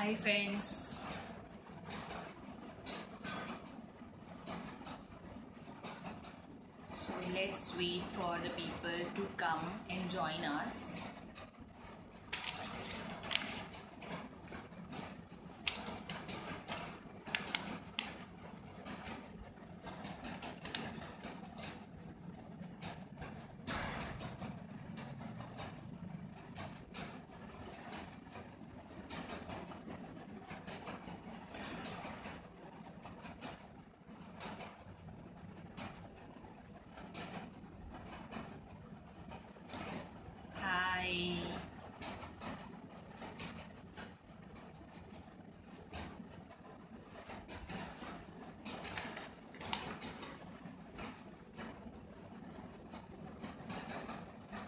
Hi friends. So let's wait for the people to come and join us. Hi.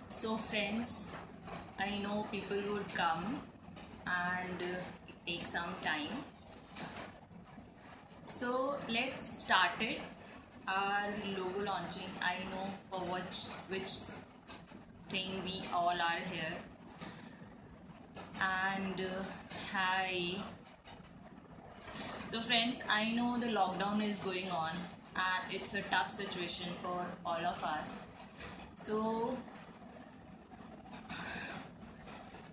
So friends, I know people would come and it takes some time. So let's start it. Our logo launching. I know for which thing we all are here. And hi. So friends, I know the lockdown is going on and it's a tough situation for all of us. So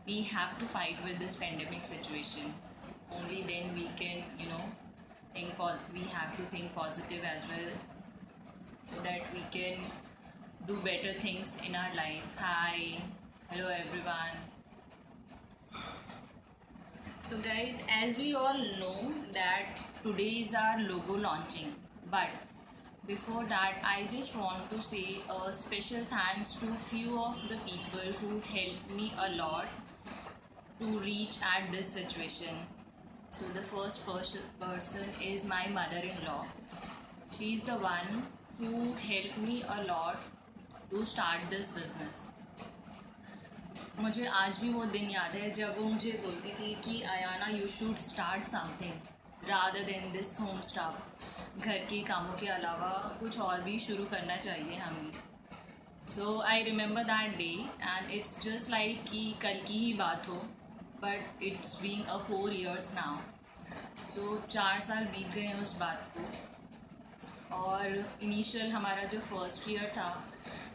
we have to fight with this pandemic situation. Only then we can, we have to think positive as well, so that we can do better things in our life. Hi, hello everyone. So guys, as we all know that today is our logo launching, but before that I just want to say a special thanks to few of the people who helped me a lot to reach at this situation. So the first person is my mother-in-law. She's the one who helped me a lot to start this business. मुझे आज भी वो दिन याद है जब वो मुझे बोलती थी कि Ayana you should start something rather than this home staff. घर के कामों के अलावा कुछ और भी शुरू करना चाहिए हमें. So I remember that day and it's just like कि कल की ही बात हो, but it's being 4 years now. So 4 साल बीत गए हैं उस बात को. और इनिशियल हमारा जो फर्स्ट ईयर था,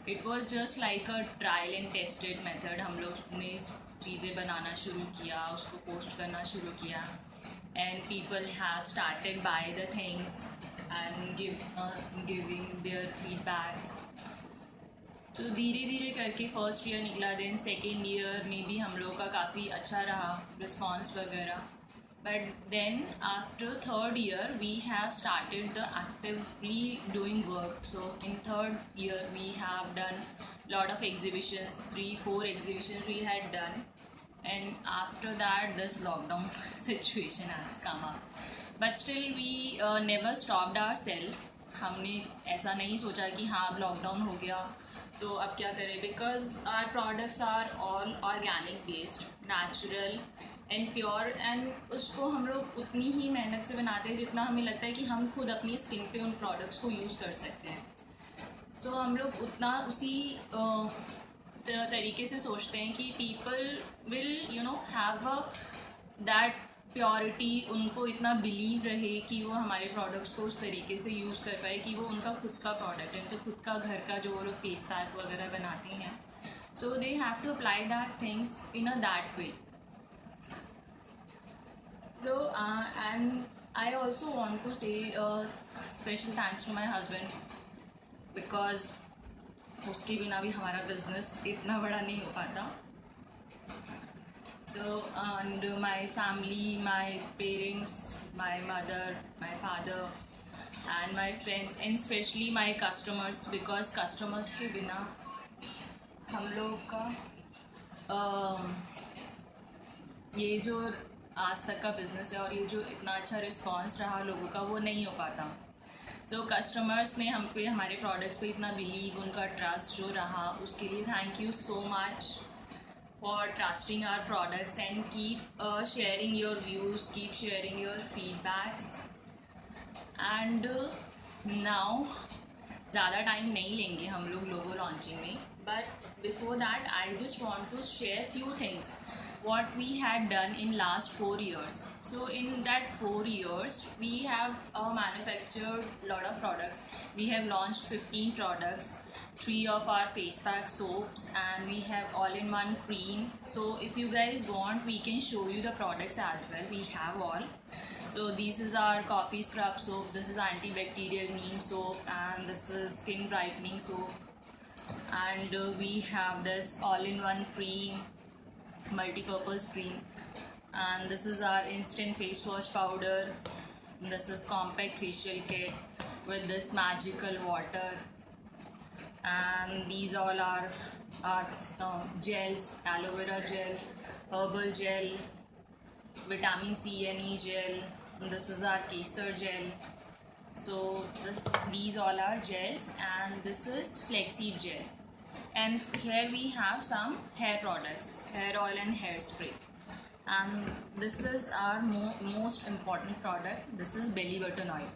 it was just like a trial and tested method. हम लोग ने चीज़ें बनाना शुरू किया, उसको पोस्ट करना शुरू किया, and people have started by the things and giving their feedbacks. तो धीरे धीरे करके फर्स्ट ईयर निकला. देन सेकेंड ईयर में भी हम लोग का काफ़ी अच्छा रहा रिस्पॉन्स वगैरह. But then after third year we have started the actively doing work. So in third year we have done lot of exhibitions, 3-4 exhibitions we had done, and after that this lockdown situation has come up. But still we never stopped ourselves. हमने ऐसा नहीं सोचा कि हाँ अब lockdown हो गया तो अब क्या करें, because our products are all organic based, natural and pure, and उसको हम लोग उतनी ही मेहनत से बनाते हैं जितना हमें लगता है कि हम खुद अपनी स्किन पे उन प्रोडक्ट्स को यूज़ कर सकते हैं. सो हम लोग उतना उसी तरीके से सोचते हैं कि people will have a that purity, उनको इतना बिलीव रहे कि वो हमारे प्रोडक्ट्स को उस तरीके से यूज़ कर पाए कि वो उनका खुद का प्रोडक्ट है, उनका खुद का घर का जो वो लोग फेस पैक वगैरह बनाते हैं. So they have to apply that things in a that way. So and I also want to say special thanks to my husband, because उसके बिना भी हमारा बिजनेस इतना बड़ा नहीं हो पाता. So and my family, my parents, my mother, my father and my friends, and especially my customers, because customers के बिना हम लोग का ये जो आज तक का बिज़नेस है और ये जो इतना अच्छा रिस्पांस रहा लोगों का, वो नहीं हो पाता. सो कस्टमर्स ने हम पे, हमारे प्रोडक्ट्स पे इतना बिलीव, उनका ट्रस्ट जो रहा, उसके लिए thank you so much for trusting our products and keep sharing your views, keep sharing your feedbacks. And now ज़्यादा टाइम नहीं लेंगे हम लोग लोगो लॉन्चिंग में, but before that I just want to share few things what we had done in last 4 years. So in that 4 years we have manufactured lot of products. We have launched 15 products, 3 of our face pack soaps, and we have all-in-one cream. So if you guys want, we can show you the products as well. We have all. So this is our coffee scrub soap, this is antibacterial neem soap, and this is skin brightening soap, and we have this all-in-one cream, multi-purpose cream, and this is our instant face wash powder. This is compact facial kit with this magical water, and these all are our gels, aloe vera gel, herbal gel, vitamin C and E gel. This is our kesar gel. So these all are gels, and this is flaxseed gel. And here we have some hair products, hair oil and hairspray, and this is our most important product. This is belly button oil.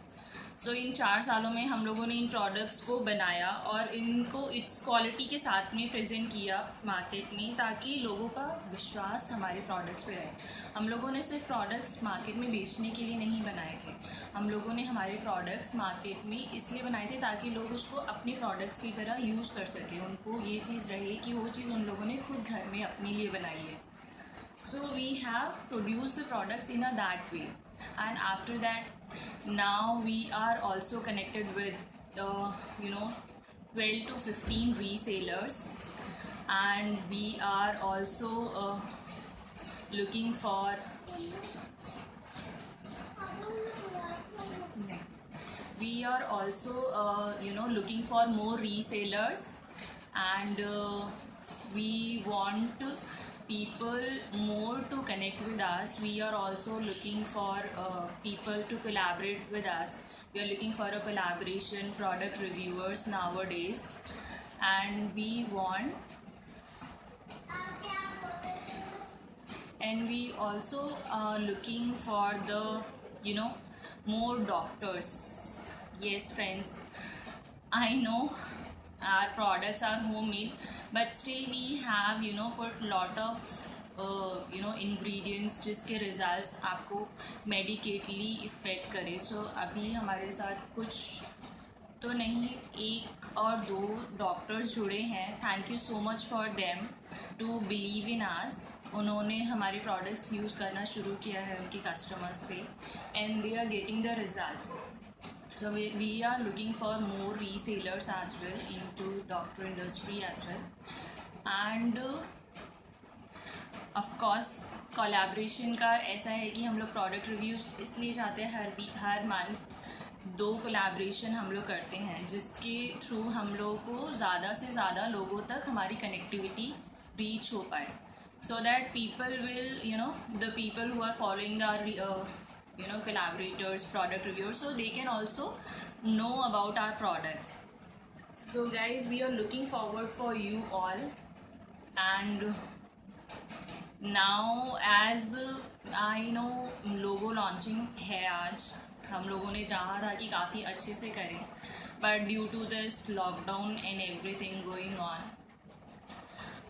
So इन 4 सालों में हम लोगों ने इन products को बनाया और इनको it's quality के साथ में प्रेजेंट किया मार्केट में, ताकि लोगों का विश्वास हमारे प्रोडक्ट्स पे रहे. हम लोगों ने सिर्फ प्रोडक्ट्स मार्केट में बेचने के लिए नहीं बनाए थे. हम लोगों ने हमारे प्रोडक्ट्स मार्केट में इसलिए बनाए थे ताकि लोग उसको अपने प्रोडक्ट्स की तरह यूज़ कर सकें. उनको ये चीज़ रहे कि वो चीज़ उन लोगों ने खुद घर में अपने लिए बनाई है. So we have produced the products in a that way, and after that now we are also connected with 12 to 15 resellers, and we are also looking for looking for more resellers, and we want people more to connect with us. We are also looking for people to collaborate with us. We are looking for a collaboration product reviewers nowadays, and we also are looking for the more doctors. Yes friends, I know our products are homemade, but still we have put lot of ingredients जिसके results आपको medically effect करे. So अभी हमारे साथ कुछ तो नहीं, 1 और 2 डॉक्टर्स जुड़े हैं. Thank you so much for them to believe in us. उन्होंने हमारे प्रोडक्ट्स यूज़ करना शुरू किया है उनके कस्टमर्स पे, and they are getting the results. So we are looking for more resellers as well into doctor industry as well, and of course collaboration का ऐसा है कि हम लोग product reviews इसलिए चाहते हैं हर मंथ 2 कोलैबोरेशन हम लोग करते हैं, जिसके थ्रू हम लोगों को ज़्यादा से ज़्यादा लोगों तक हमारी कनेक्टिविटी रीच हो पाए, so that people will the people who are following our collaborators, product reviewers, so they can also know about our products. So guys, we are looking forward for you all, and now as I know logo launching है आज, हम लोगों ने चाहा था कि काफ़ी अच्छे से करें, but due to this lockdown and everything going on,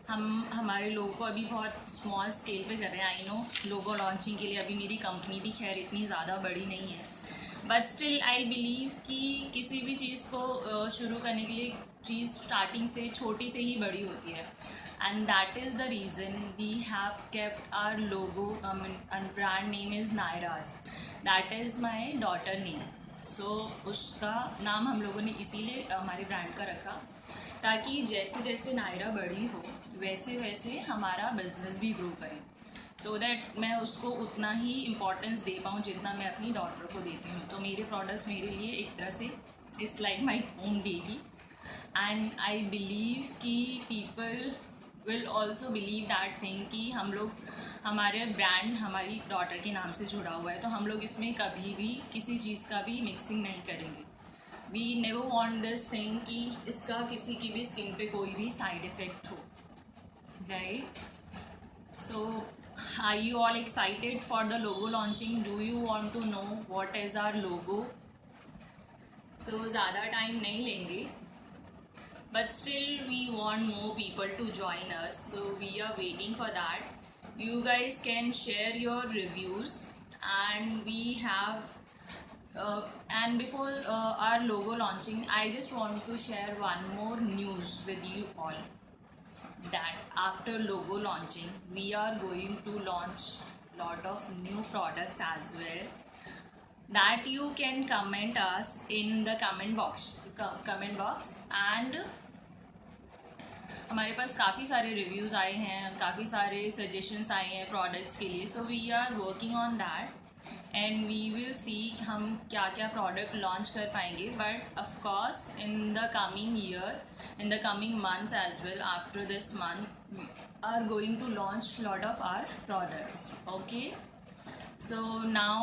हमारे लोगों को अभी बहुत स्मॉल स्केल पे कर रहे हैं. आई नो लोगो लॉन्चिंग के लिए अभी मेरी कंपनी भी खैर इतनी ज़्यादा बड़ी नहीं है, बट स्टिल आई बिलीव कि किसी भी चीज़ को शुरू करने के लिए चीज़ स्टार्टिंग से छोटी से ही बड़ी होती है, and that is the reason we have kept our logo and brand name is Nairaj. That is my daughter name. So उसका नाम हम लोगों ने इसीलिए हमारे ब्रांड का रखा, ताकि जैसे जैसे नायरा बड़ी हो वैसे वैसे हमारा बिजनेस भी ग्रो करे, सो दैट मैं उसको उतना ही इम्पोर्टेंस दे पाऊँ जितना मैं अपनी डॉटर को देती हूँ. तो मेरे प्रोडक्ट्स मेरे लिए एक तरह से it's like my home baby, and I believe कि people will also believe that thing कि हम लोग हमारे ब्रांड हमारी डॉटर के नाम से जुड़ा हुआ है, तो हम लोग इसमें कभी भी किसी चीज़ का भी मिक्सिंग नहीं करेंगे. We never want this thing कि इसका किसी की भी स्किन पे कोई भी साइड इफ़ेक्ट हो, right? So are you all excited for the logo launching? Do you want to know what is our logo? So ज़्यादा टाइम नहीं लेंगे, but still we want more people to join us, so we are waiting for that. You guys can share your reviews, and we have and before our logo launching, I just want to share one more news with you all, that after logo launching we are going to launch lot of new products as well, that you can comment us in the comment box and हमारे पास काफ़ी सारे reviews आए हैं, काफ़ी सारे suggestions आए हैं products के लिए. So we are working on that and we will see हम क्या क्या प्रोडक्ट लॉन्च कर पाएंगे. But of course in the coming year, in the coming months as well, after this month we are going to launch lot of our products. Okay, so now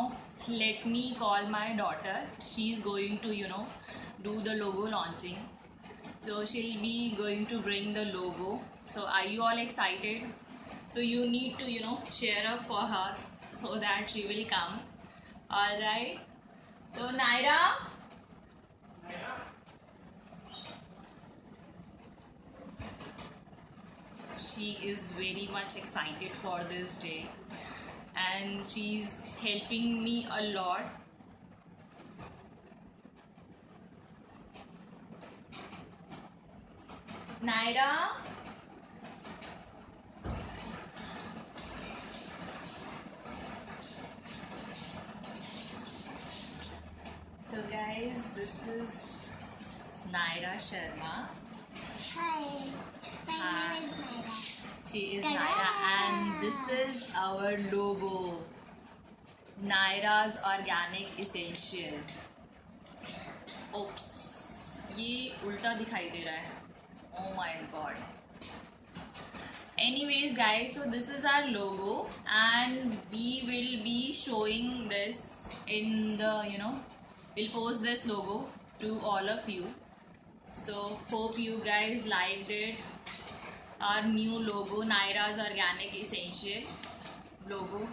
let me call my daughter. She's going to do the logo launching, so she'll be going to bring the logo. So are you all excited? So you need to cheer up for her so that she will come. All right, so Naira, she is very much excited for this day and she's helping me a lot. Naira, so guys, this is Naira Sharma. Hi, my name is Naira. She is Ta-da! Naira and this is our logo, Naira's Organic Essential. Oops, ये उल्टा दिखाई दे रहा है. Oh my god. Anyways guys, so this is our logo and we will be showing this in the we'll post this logo to all of you. So hope you guys liked it. Our new logo, Naira's Organic Essential logo.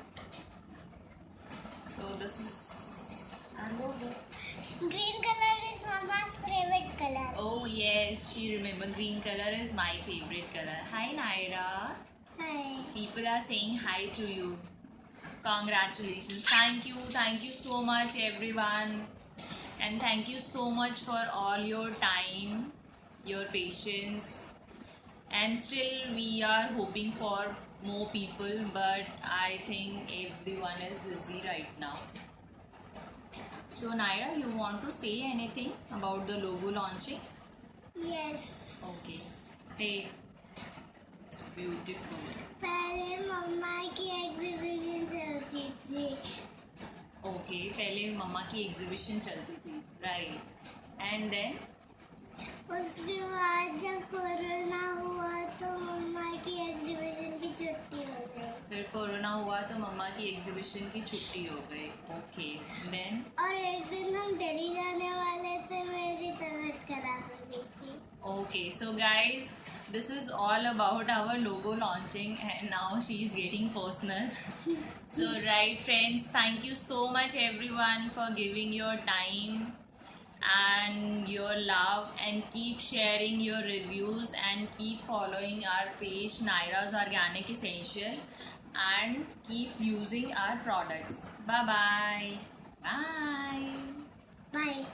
So this is our logo. Green color is Mama's favorite color. Oh yes, she remember green color is my favorite color. Hi Naira. Hi. People are saying hi to you. Congratulations. Thank you so much everyone. And thank you so much for all your time, your patience. And still we are hoping for more people, but I think everyone is busy right now. So Naira, you want to say anything about the logo launching? Yes. Okay, say. It's beautiful. पहले मम्मा की exhibition चलती थी. Okay, पहले मम्मा की exhibition चलती थी, right? And then उसके बाद जब कोरोना हुआ तो मम्मा की एग्जीबिशन की छुट्टी हो गई. फिर कोरोना हुआ तो मम्मा की एग्जीबिशन की छुट्टी हो गई. Okay, then और एक दिन हम दिल्ली जाने वाले थे, मेरी तबीयत खराब हो गई थी. okay, so guys, this is all about our logo launching and now she is getting personal. So right friends, thank you so much everyone for giving your time and your love, and keep sharing your reviews and keep following our page Naira's Organic Essential and keep using our products. Bye bye. Bye. Bye.